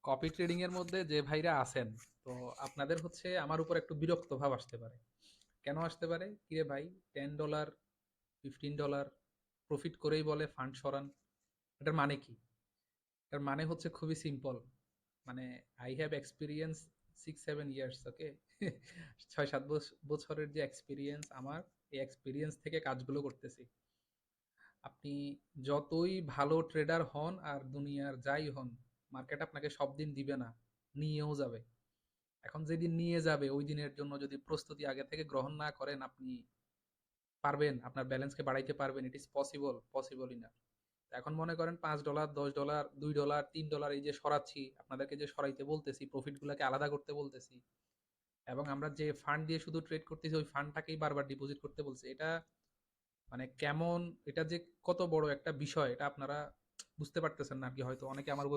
Copy trading এর মধ্যে যে ভাইরা আছেন, তো আপনাদের হচ্ছে আমার উপর একটু বিরক্ত ভাব আসতে পারে। কেন আসতে পারে? কিরে ভাই, $10, $15 প্রফিট করেই বলে ফান্ড সরান। এটার মানে কি? এটার মানে হচ্ছে খুবই সিম্পল। মানে আই হ্যাভ এক্সপিরিয়েন্স 6-7 ইয়ার্স, ওকে? 6-7 বছরের যে এক্সপিরিয়েন্স আমার, এই এক্সপিরিয়েন্স থেকে কাজগুলো করতেছি। আপনি যতই ভালো ট্রেডার হন আর দুনিয়ার যাই হন, মার্কেট আপনাকে সব দিন দিবে না, নিয়েও যাবে। এখন যেদিন নিয়ে যাবে ওই দিনের জন্য যদি প্রস্তুতি আগে থেকে গ্রহণ না করেন, আপনি পারবেন আপনার ব্যালেন্সকে বাড়াইতে পারবেন? It is possible? পসিবলই না। এখন মনে করেন $5, $10, $2, $3 এই যে সরাচ্ছি, আপনাদেরকে যে সরাইতে বলতেছি, প্রফিট গুলাকে আলাদা করতে বলতেছি, এবং আমরা যে ফান্ড দিয়ে শুধু ট্রেড করতেছি ওই ফান্ডটাকেই বারবার ডিপোজিট করতে বলছি, এটা মানে কেমন, এটা যে কত বড় একটা বিষয় এটা আপনারা বুঝতে পারতেছেন না আর কি। হয়তো অনেকে আমার উপর